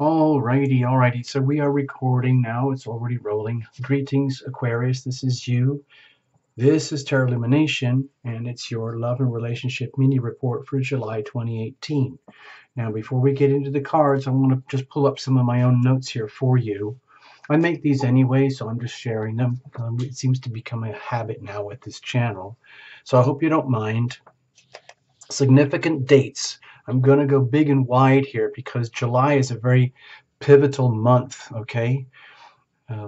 Alrighty. So we are recording now. It's already rolling. Greetings, Aquarius. This is you. This is Tarot Lumination, and it's your love and relationship mini report for July 2018. Now, before we get into the cards, I want to just pull up some of my own notes here for you. I make these anyway, so I'm just sharing them. It seems to become a habit now with this channel. So I hope you don't mind. Significant dates. I'm going to go big and wide here because July is a very pivotal month, okay?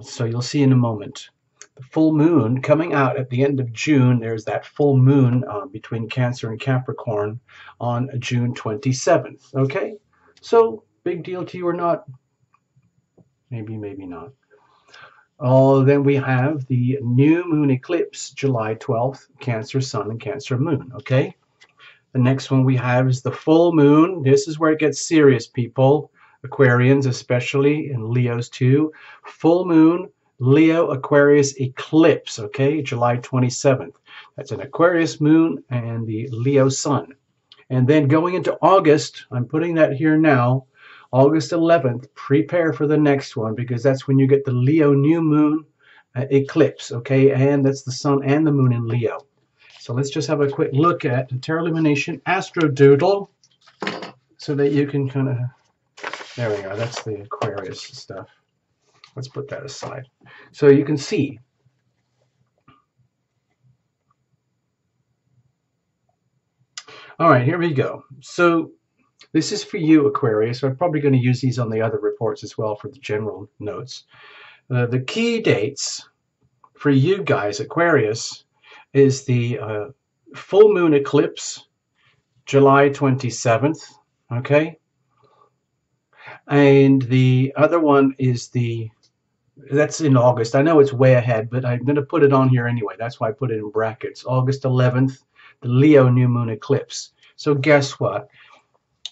So you'll see in a moment. The full moon coming out at the end of June. There's that full moon between Cancer and Capricorn on June 27th, okay? So big deal to you or not? Maybe, maybe not. Oh, then we have the new moon eclipse, July 12th, Cancer Sun and Cancer Moon, okay? The next one we have is the full moon. This is where it gets serious, people. Aquarians especially, and Leos too. Full moon, Leo Aquarius eclipse, okay? July 27th. That's an Aquarius moon and the Leo sun. And then going into August, I'm putting that here now, August 11th, prepare for the next one because that's when you get the Leo new moon eclipse, okay? And that's the sun and the moon in Leo. So let's just have a quick look at the Tarot Lumination Astro Doodle so that you can kind of, there we go, that's the Aquarius stuff. Let's put that aside. So you can see. All right, here we go. So this is for you, Aquarius. So I'm probably going to use these on the other reports as well for the general notes. The key dates for you guys, Aquarius, is the full moon eclipse, July 27th, okay? And the other one is that's in August. I know it's way ahead, but I'm going to put it on here anyway. That's why I put it in brackets. August 11th, the Leo new moon eclipse. So guess what?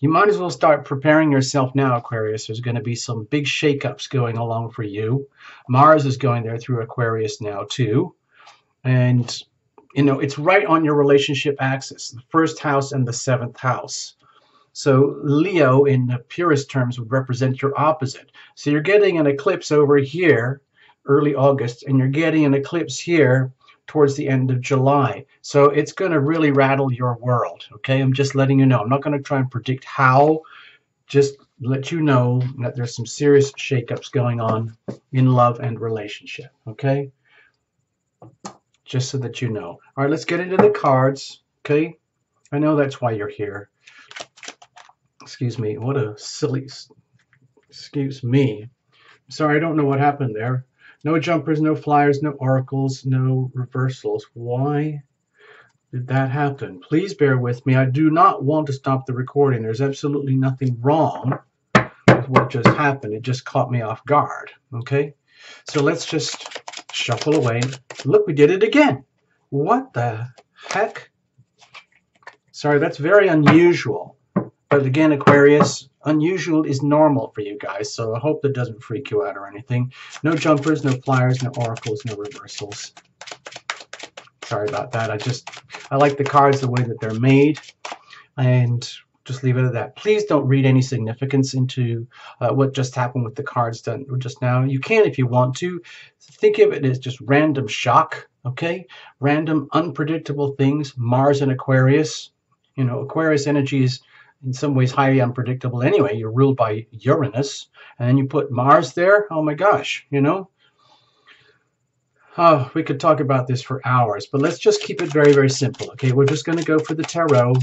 You might as well start preparing yourself now, Aquarius. There's going to be some big shakeups going along for you. Mars is going there through Aquarius now too. And you know, it's right on your relationship axis, the first house and the seventh house. So Leo, in the purest terms, would represent your opposite. So you're getting an eclipse over here, early August, and you're getting an eclipse here towards the end of July. So it's going to really rattle your world, okay? I'm just letting you know. I'm not going to try and predict how, just let you know that there's some serious shakeups going on in love and relationship, okay? Just so that you know. All right, let's get into the cards, okay? I know that's why you're here. Excuse me, what a silly, excuse me. Sorry, I don't know what happened there. No jumpers, no flyers, no oracles, no reversals. Why did that happen? Please bear with me. I do not want to stop the recording. There's absolutely nothing wrong with what just happened. It just caught me off guard, okay? So let's just shuffle away. Look, we did it again. What the heck? Sorry, that's very unusual. But again, Aquarius, unusual is normal for you guys, so I hope that doesn't freak you out or anything. No jumpers, no flyers, no oracles, no reversals. Sorry about that. I like the cards the way that they're made, and just leave it at that. Please don't read any significance into what just happened with the cards done just now. You can if you want to. Think of it as just random shock, okay? Random, unpredictable things. Mars and Aquarius. You know, Aquarius energy is in some ways highly unpredictable anyway. You're ruled by Uranus, and then you put Mars there. Oh my gosh, you know? Oh, we could talk about this for hours, but let's just keep it very, very simple, okay? We're just going to go for the tarot.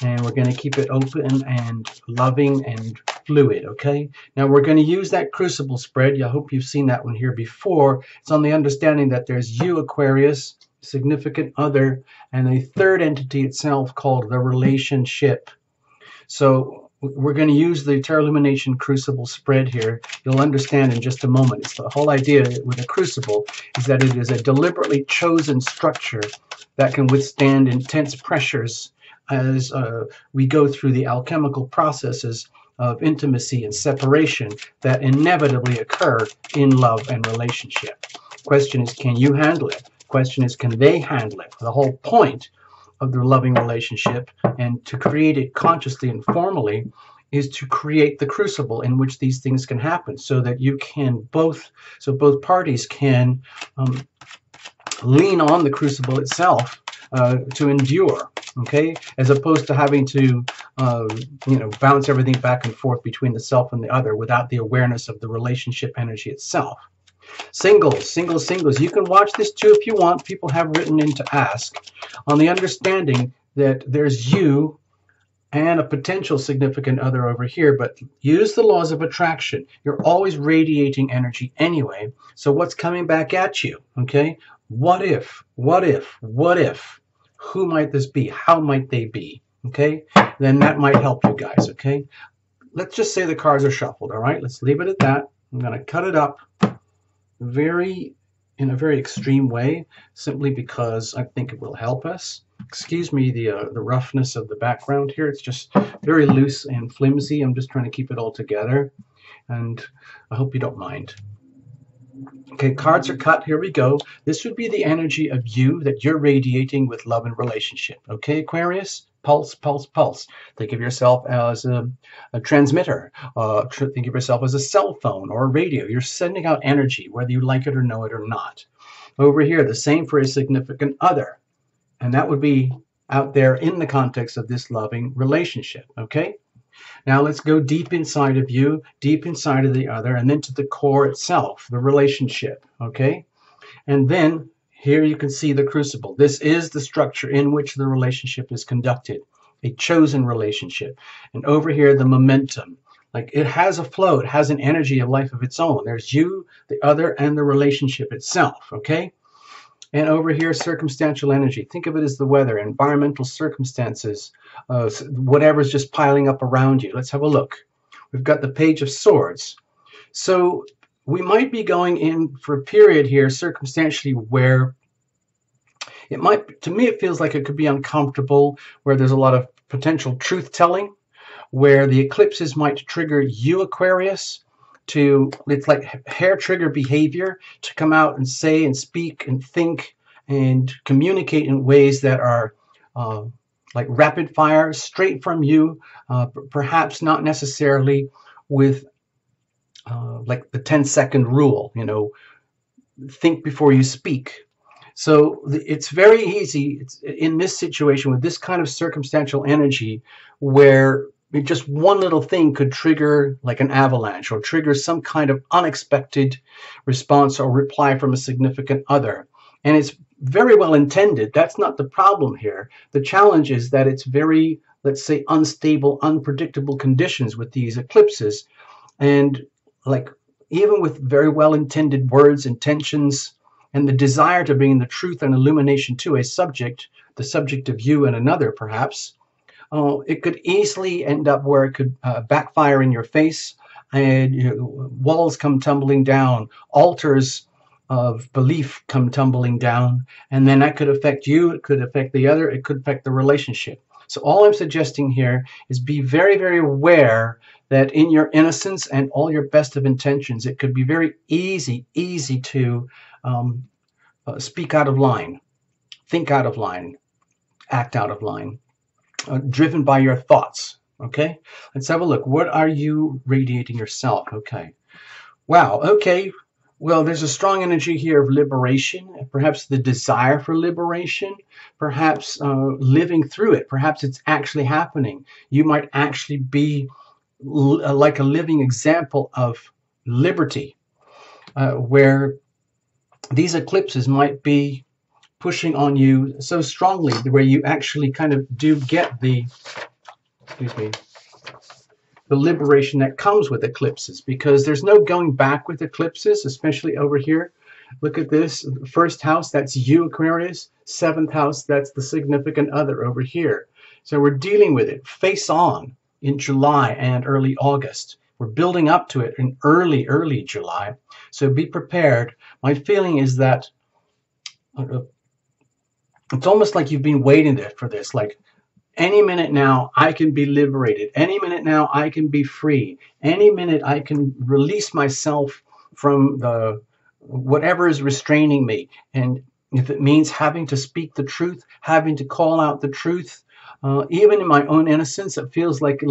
And we're going to keep it open and loving and fluid, okay? Now, we're going to use that crucible spread. I hope you've seen that one here before. It's on the understanding that there's you, Aquarius, significant other, and a third entity itself called the relationship. So we're going to use the Tarot Lumination crucible spread here. You'll understand in just a moment. It's the whole idea with a crucible is that it is a deliberately chosen structure that can withstand intense pressures as we go through the alchemical processes of intimacy and separation that inevitably occur in love and relationship. Question is, can you handle it? Question is, can they handle it? The whole point of the loving relationship and to create it consciously and formally is to create the crucible in which these things can happen, so that you can both parties can lean on the crucible itself to endure, okay, as opposed to having to bounce everything back and forth between the self and the other without the awareness of the relationship energy itself. Singles. You can watch this too if you want. People have written in to ask on the understanding that there's you and a potential significant other over here, but use the laws of attraction. You're always radiating energy anyway, so what's coming back at you, okay? What if? Who might this be? How might they be, okay? Then that might help you guys, okay? Let's just say the cards are shuffled, all right? Let's leave it at that. I'm going to cut it up in a very extreme way, simply because I think it will help us. Excuse me the roughness of the background here. It's just very loose and flimsy. I'm just trying to keep it all together, and I hope you don't mind. Okay, cards are cut. Here we go. This would be the energy of you that you're radiating with love and relationship. Okay, Aquarius? Pulse, pulse, pulse. Think of yourself as a transmitter. Think of yourself as a cell phone or a radio. You're sending out energy, whether you like it or know it or not. Over here, the same for a significant other. And that would be out there in the context of this loving relationship, okay? Now let's go deep inside of you, deep inside of the other, and then to the core itself, the relationship, okay? And then here you can see the crucible. This is the structure in which the relationship is conducted, a chosen relationship. And over here, the momentum. Like, it has a flow, it has an energy of life of its own. There's you, the other, and the relationship itself, okay? And over here, circumstantial energy. Think of it as the weather, environmental circumstances, whatever's just piling up around you. Let's have a look. We've got the Page of Swords. So we might be going in for a period here, circumstantially, where it might, to me, it feels like it could be uncomfortable, where there's a lot of potential truth-telling, where the eclipses might trigger you, Aquarius, to, it's like hair trigger behavior, to come out and say and speak and think and communicate in ways that are like rapid fire, straight from you, perhaps not necessarily with like the 10-second rule, think before you speak. So it's very easy in this situation with this kind of circumstantial energy, where just one little thing could trigger like an avalanche, or trigger some kind of unexpected response or reply from a significant other. And it's very well intended. That's not the problem here. The challenge is that it's very, let's say, unstable, unpredictable conditions with these eclipses. And like, even with very well intended words, intentions, and the desire to bring the truth and illumination to a subject, the subject of you and another perhaps, it could easily end up where it could backfire in your face, and walls come tumbling down, altars of belief come tumbling down, and then that could affect you, it could affect the other, it could affect the relationship. So all I'm suggesting here is be very, very aware that in your innocence and all your best of intentions, it could be very easy to speak out of line, think out of line, act out of line. Driven by your thoughts, okay? Let's have a look. What are you radiating yourself? Okay. Wow, okay. Well, there's a strong energy here of liberation, perhaps the desire for liberation, perhaps living through it. Perhaps it's actually happening. You might actually be like a living example of liberty, where these eclipses might be pushing on you so strongly, where you actually kind of do get the, the liberation that comes with eclipses, because there's no going back with eclipses, especially over here. Look at this. First house, that's you, Aquarius. Seventh house, that's the significant other over here. So we're dealing with it face on in July and early August. We're building up to it in early July. So be prepared. My feeling is that it's almost like you've been waiting for this, like any minute now I can be liberated, any minute now I can be free, any minute I can release myself from the whatever is restraining me. And if it means having to speak the truth, having to call out the truth, even in my own innocence, it feels like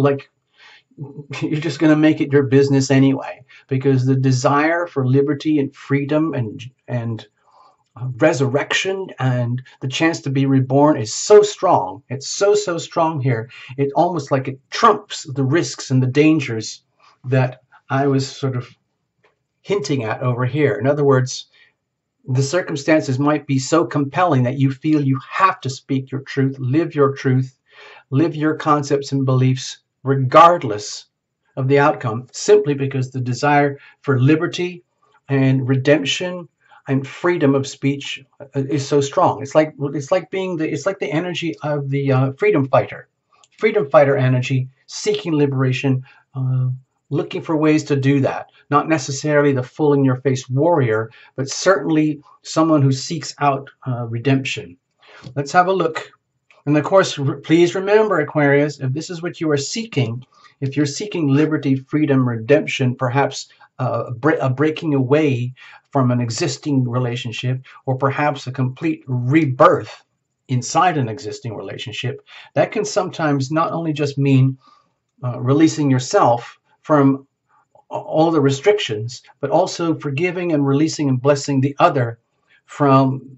you're just going to make it your business anyway, because the desire for liberty and freedom and resurrection and the chance to be reborn is so strong. It's so strong here. It almost like it trumps the risks and the dangers that I was sort of hinting at over here. In other words, the circumstances might be so compelling that you feel you have to speak your truth, live your concepts and beliefs regardless of the outcome, simply because the desire for liberty and redemption and freedom of speech is so strong. It's like the energy of the freedom fighter energy, seeking liberation, looking for ways to do that. Not necessarily the full in your face warrior, but certainly someone who seeks out redemption. Let's have a look. And of course, please remember, Aquarius, if this is what you are seeking, if you're seeking liberty, freedom, redemption, perhaps a breaking away from an existing relationship, or perhaps a complete rebirth inside an existing relationship, that can sometimes not only just mean releasing yourself from all the restrictions, but also forgiving and releasing and blessing the other from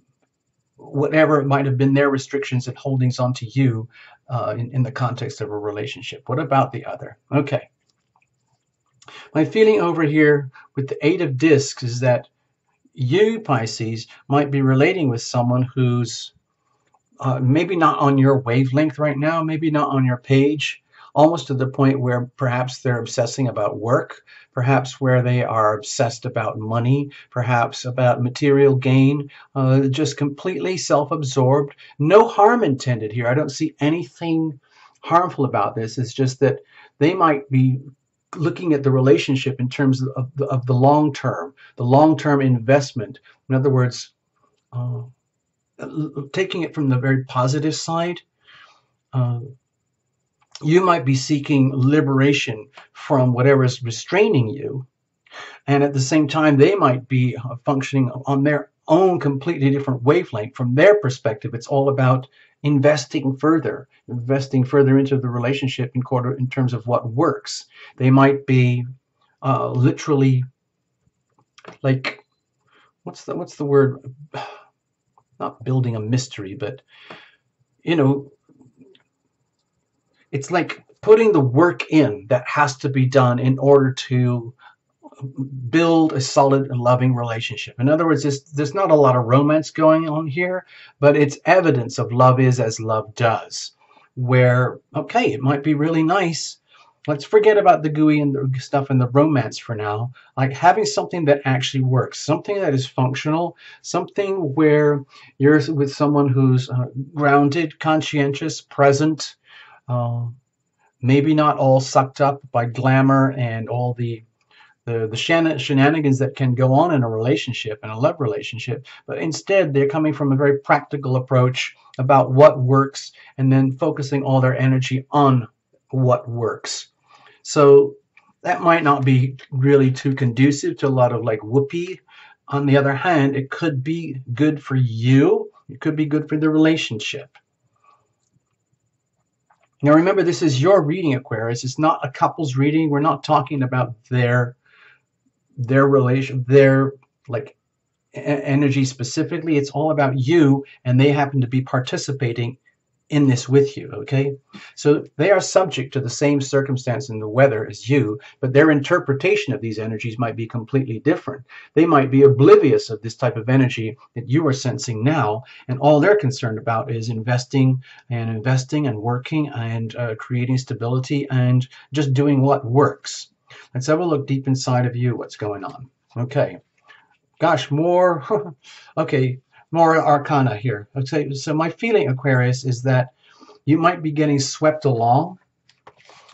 whatever might have been their restrictions and holdings onto you in the context of a relationship. What about the other? Okay. My feeling over here with the Eight of Discs is that you, Pisces, might be relating with someone who's maybe not on your wavelength right now, maybe not on your page, almost to the point where perhaps they're obsessing about work, perhaps where they are obsessed about money, perhaps about material gain, just completely self-absorbed. No harm intended here. I don't see anything harmful about this. It's just that they might be looking at the relationship in terms of the long term investment. In other words, taking it from the very positive side, you might be seeking liberation from whatever is restraining you, and at the same time they might be functioning on their own completely different wavelength. From their perspective, it's all about investing further into the relationship in terms of what works. They might be literally, like, what's the word? Not building a mystery, but it's like putting the work in that has to be done in order to build a solid and loving relationship. In other words, there's not a lot of romance going on here, but it's evidence of love is as love does, where, okay, it might be really nice. Let's forget about the gooey and the stuff and the romance for now. Like having something that actually works, something that is functional, something where you're with someone who's grounded, conscientious, present, maybe not all sucked up by glamour and all the shenanigans that can go on in a relationship, in a love relationship, but instead they're coming from a very practical approach about what works and then focusing all their energy on what works. So that might not be really too conducive to a lot of like whoopee. On the other hand, it could be good for you. It could be good for the relationship. Now remember, this is your reading, Aquarius. It's not a couple's reading. We're not talking about their relation, their like energy specifically. It's all about you, and they happen to be participating in this with you. Okay, so they are subject to the same circumstance and the weather as you, but their interpretation of these energies might be completely different. They might be oblivious of this type of energy that you are sensing now, and all they're concerned about is investing and working and creating stability and just doing what works. Let's have a look deep inside of you, what's going on. Okay. Gosh, more. Okay, more arcana here. Okay, so my feeling, Aquarius, is that you might be getting swept along.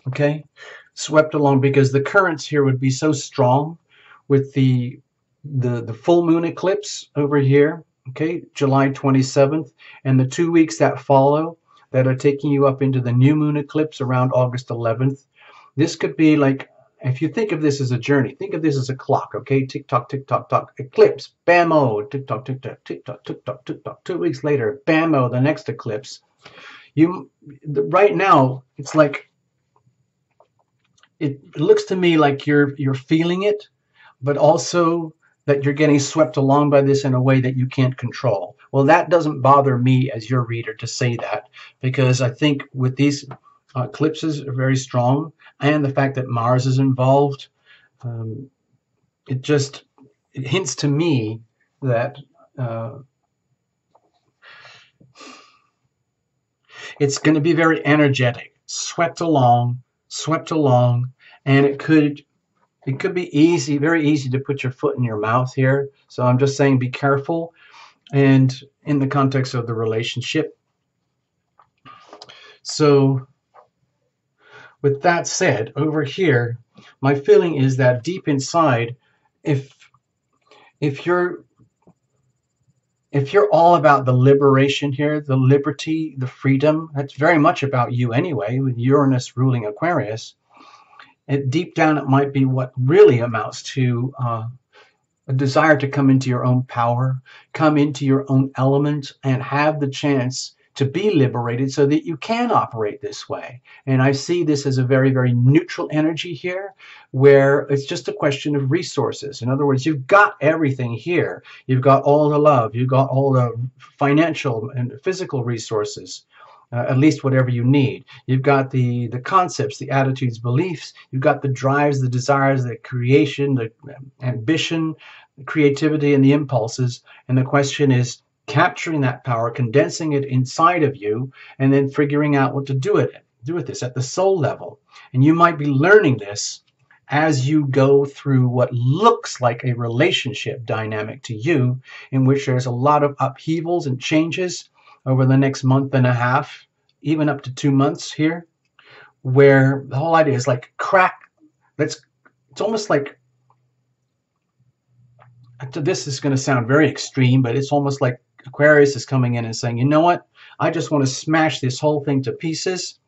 Okay, swept along because the currents here would be so strong with the full moon eclipse over here. Okay, July 27th, and the 2 weeks that follow that are taking you up into the new moon eclipse around August 11th. This could be like, if you think of this as a journey, think of this as a clock, okay? Tick tock, eclipse, bam-o, tick tock, tick tock, tick tock, tick tock, tick tock. 2 weeks later, bam-o, the next eclipse. Right now, it's like it looks to me like you're feeling it, but also that you're getting swept along by this in a way that you can't control. Well, that doesn't bother me as your reader to say that, because I think with these eclipses are very strong, and the fact that Mars is involved, um, it just it hints to me that uh, it's going to be very energetic, swept along, and it could be easy, very easy to put your foot in your mouth here. So I'm just saying be careful. And in the context of the relationship. So with that said, over here, my feeling is that deep inside, if if you're if you're all about the liberation here, the liberty, the freedom, that's very much about you anyway, with Uranus ruling Aquarius. Deep down, it might be what really amounts to a desire to come into your own power, come into your own element, and have the chance to be liberated so that you can operate this way. And I see this as a very, very neutral energy here, where it's just a question of resources. In other words, you've got everything here. You've got all the love, you've got all the financial and physical resources. At least whatever you need. You've got the concepts, the attitudes, beliefs. You've got the drives, the desires, the creation, the ambition, the creativity, and the impulses. And the question is capturing that power, condensing it inside of you, and then figuring out what to do with this at the soul level. And you might be learning this as you go through what looks like a relationship dynamic to you, in which there's a lot of upheavals and changes over the next month and a half, even up to 2 months here, where the whole idea is like it's almost like, this is going to sound very extreme, but it's almost like Aquarius is coming in and saying, you know what, I just want to smash this whole thing to pieces.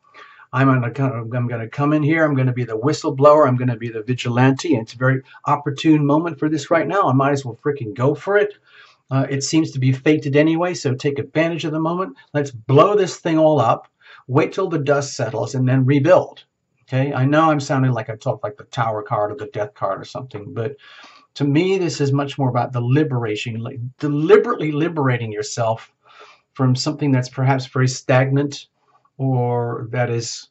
I'm going to come in here. I'm going to be the whistleblower. I'm going to be the vigilante. And it's a very opportune moment for this right now. I might as well freaking go for it. It seems to be fated anyway, so take advantage of the moment. Let's blow this thing all up, wait till the dust settles, and then rebuild. Okay, I know I'm sounding like I talk like the Tower card or the Death card or something, but to me, this is much more about the liberation, like deliberately liberating yourself from something that's perhaps very stagnant or that is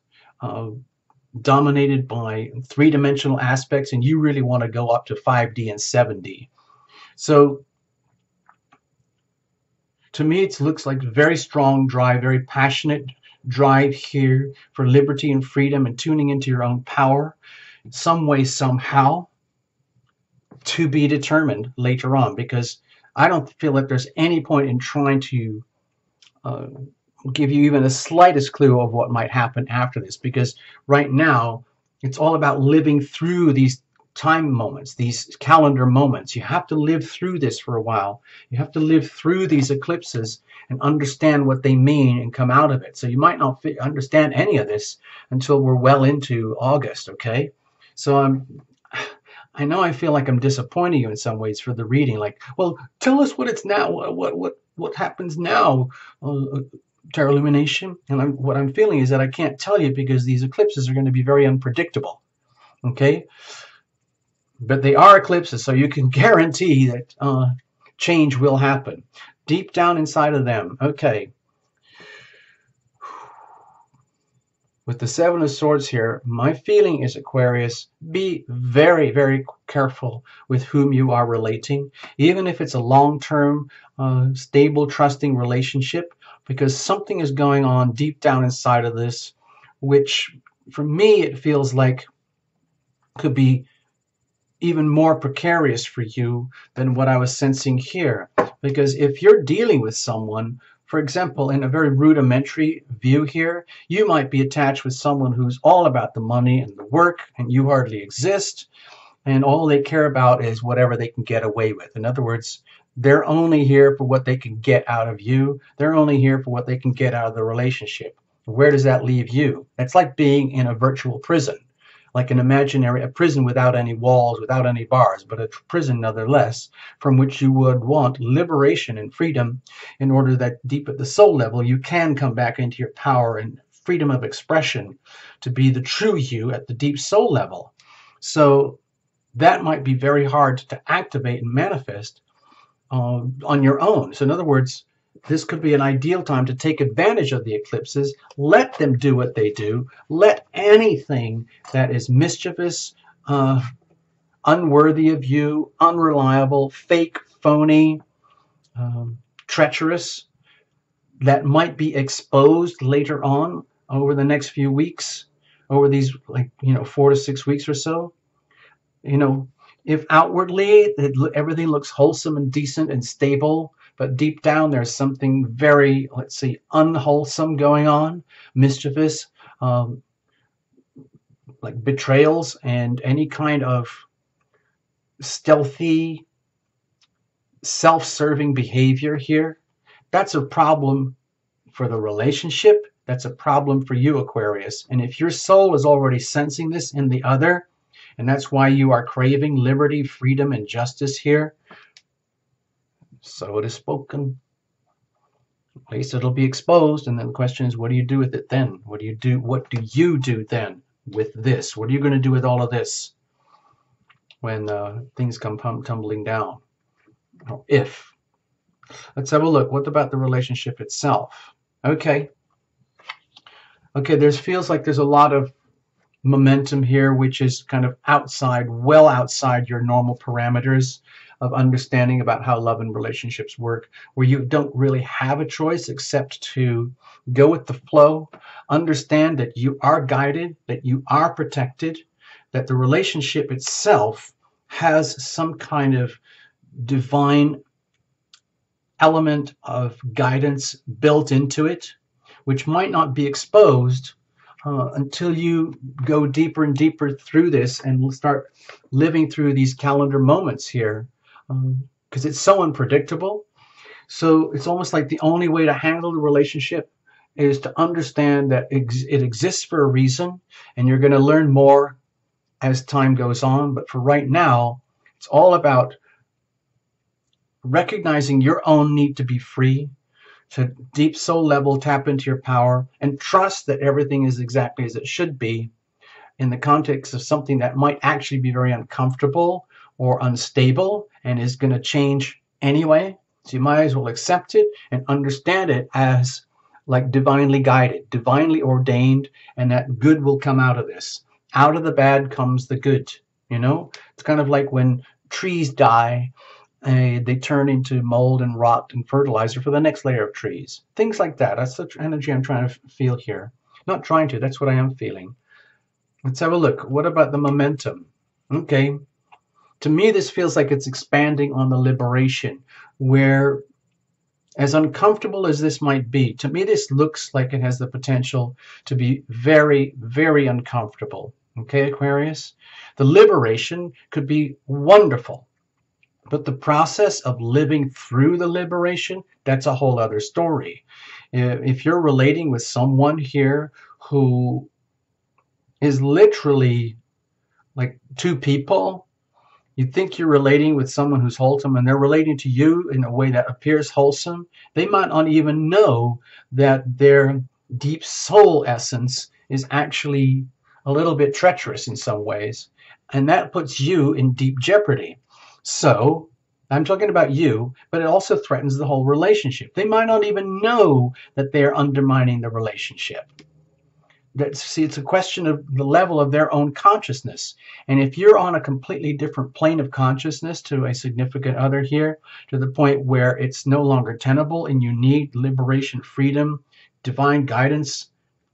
dominated by three-dimensional aspects, and you really want to go up to 5D and 7D. So to me, it looks like very strong drive, very passionate drive here for liberty and freedom and tuning into your own power, some way, somehow, to be determined later on, because I don't feel like there's any point in trying to give you even the slightest clue of what might happen after this, because right now it's all about living through these time moments, these calendar moments. You have to live through this for a while. You have to live through these eclipses and understand what they mean and come out of it. So you might not understand any of this until we're well into August, okay? So I know I feel like I'm disappointing you in some ways for the reading. Like, well, tell us what it's now. What happens now, Tarot Illumination? And what I'm feeling is that I can't tell you because these eclipses are going to be very unpredictable, okay? But they are eclipses, so you can guarantee that change will happen deep down inside of them. Okay. With the Seven of Swords here, my feeling is, Aquarius, be very, very careful with whom you are relating, even if it's a long-term, stable, trusting relationship, because something is going on deep down inside of this, which, for me, it feels like could be even more precarious for you than what I was sensing here. Because if you're dealing with someone, for example, in a very rudimentary view here, you might be attached with someone who's all about the money and the work, and you hardly exist, and all they care about is whatever they can get away with. In other words, they're only here for what they can get out of you. They're only here for what they can get out of the relationship. Where does that leave you? It's like being in a virtual prison, like a prison without any walls, without any bars, but a prison nonetheless, from which you would want liberation and freedom in order that deep at the soul level you can come back into your power and freedom of expression, to be the true you at the deep soul level. So that might be very hard to activate and manifest on your own. So in other words, this could be an ideal time to take advantage of the eclipses, let them do what they do, let anything that is mischievous, unworthy of you, unreliable, fake, phony, treacherous, that might be exposed later on over the next few weeks, over these 4 to 6 weeks or so. If outwardly everything looks wholesome and decent and stable, but deep down there's something very, let's see, unwholesome going on, mischievous, like betrayals and any kind of stealthy, self-serving behavior here, that's a problem for the relationship. That's a problem for you, Aquarius. And if your soul is already sensing this in the other, and that's why you are craving liberty, freedom, and justice here, so it is spoken. At least it'll be exposed, and then the question is, what do you do with it then? What do you do then with this? What are you going to do with all of this when things come tumbling down? Or if. Let's have a look. What about the relationship itself? Okay, feels like there's a lot of momentum here, which is kind of well outside your normal parameters of understanding about how love and relationships work, where you don't really have a choice except to go with the flow, understand that you are guided, that you are protected, that the relationship itself has some kind of divine element of guidance built into it, which might not be exposed until you go deeper and deeper through this and start living through these calendar moments here, because it's so unpredictable. So it's almost like the only way to handle the relationship is to understand that it exists for a reason, and you're going to learn more as time goes on. But for right now, it's all about recognizing your own need to be free, to deep soul level tap into your power and trust that everything is exactly as it should be in the context of something that might actually be very uncomfortable or unstable and is going to change anyway. So you might as well accept it and understand it as like divinely guided, divinely ordained, and that good will come out of this. Out of the bad comes the good. It's kind of like when trees die, they turn into mold and rot and fertilizer for the next layer of trees. Things like that. That's the energy I'm trying to feel here. Not trying to, that's what I am feeling. Let's have a look. What about the momentum? Okay. To me, this feels like it's expanding on the liberation, where as uncomfortable as this might be, to me, this looks like it has the potential to be very, very uncomfortable. Okay, Aquarius? The liberation could be wonderful. But the process of living through the liberation, that's a whole other story. If you're relating with someone here who is literally like two people, you think you're relating with someone who's wholesome and they're relating to you in a way that appears wholesome, they might not even know that their deep soul essence is actually a little bit treacherous in some ways. And that puts you in deep jeopardy. So I'm talking about you, but it also threatens the whole relationship. They might not even know that they're undermining the relationship. It's a question of the level of their own consciousness. And if you're on a completely different plane of consciousness to a significant other here, to the point where it's no longer tenable and you need liberation, freedom, divine guidance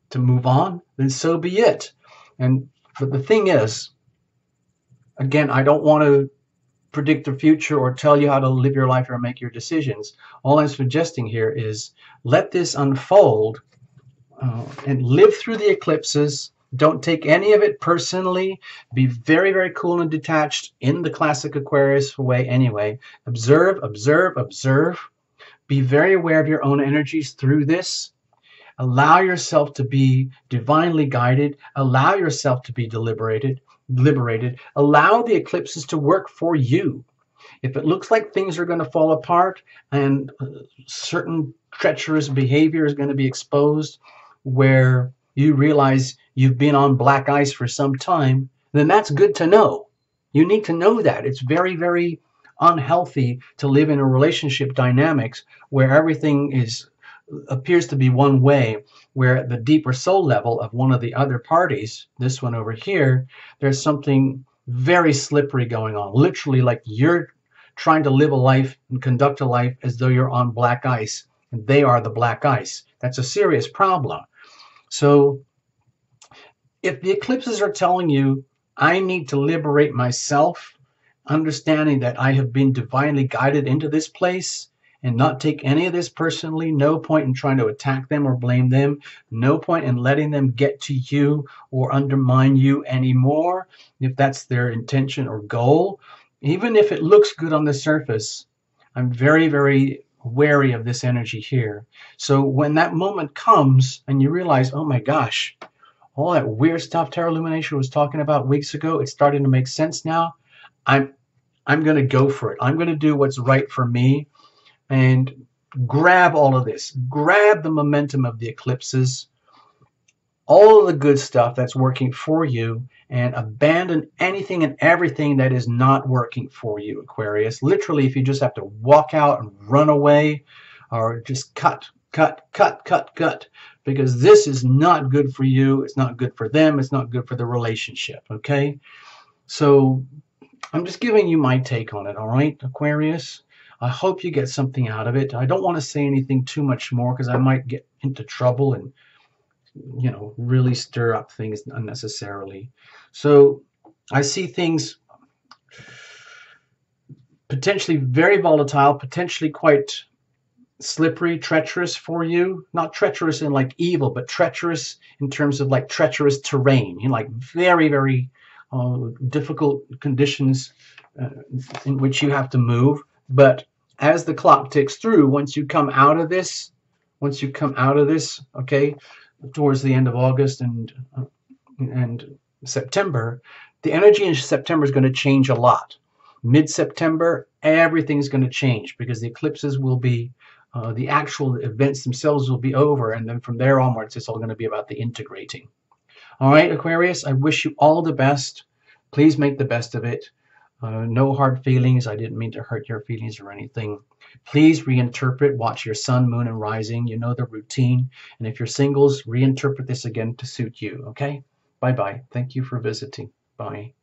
to move on, then so be it. But the thing is, again, I don't want to predict the future or tell you how to live your life or make your decisions. All I'm suggesting here is let this unfold and live through the eclipses. Don't take any of it personally. Be very, very cool and detached in the classic Aquarius way anyway. Observe, observe, observe. Be very aware of your own energies through this. Allow yourself to be divinely guided. Allow yourself to be liberated. Allow the eclipses to work for you. If it looks like things are going to fall apart and certain treacherous behavior is going to be exposed, where you realize you've been on black ice for some time, then that's good to know. You need to know that. It's very, very unhealthy to live in a relationship dynamics where everything appears to be one way, where at the deeper soul level of one of the other parties, this one over here, there's something very slippery going on. Literally, like you're trying to live a life and conduct a life as though you're on black ice, and they are the black ice. That's a serious problem. So if the eclipses are telling you, I need to liberate myself, understanding that I have been divinely guided into this place, and not take any of this personally, no point in trying to attack them or blame them, no point in letting them get to you or undermine you anymore, if that's their intention or goal. Even if it looks good on the surface, I'm very, very wary of this energy here. So when that moment comes and you realize, oh my gosh, all that weird stuff Tarot Illumination was talking about weeks ago, it's starting to make sense now. I'm going to go for it. I'm going to do what's right for me and grab all of this. Grab the momentum of the eclipses, all of the good stuff that's working for you, and abandon anything and everything that is not working for you, Aquarius. Literally, if you just have to walk out and run away, or just cut, because this is not good for you. It's not good for them. It's not good for the relationship, okay? So I'm just giving you my take on it, all right, Aquarius? I hope you get something out of it. I don't want to say anything too much more because I might get into trouble and, you know, really stir up things unnecessarily. So I see things potentially very volatile, potentially quite slippery, treacherous for you. Not treacherous in like evil, but treacherous in terms of like treacherous terrain, you know, like very, very difficult conditions in which you have to move. But as the clock ticks through, once you come out of this, okay, towards the end of August and September, the energy in September is going to change a lot. Mid-September, everything's going to change because the eclipses will be, the actual events themselves will be over, and then from there onwards, it's all going to be about the integrating. All right, Aquarius, I wish you all the best. Please make the best of it. No hard feelings. I didn't mean to hurt your feelings or anything. Please reinterpret. Watch your sun, moon, and rising. You know the routine. And if you're singles, reinterpret this again to suit you. Okay? Bye-bye. Thank you for visiting. Bye.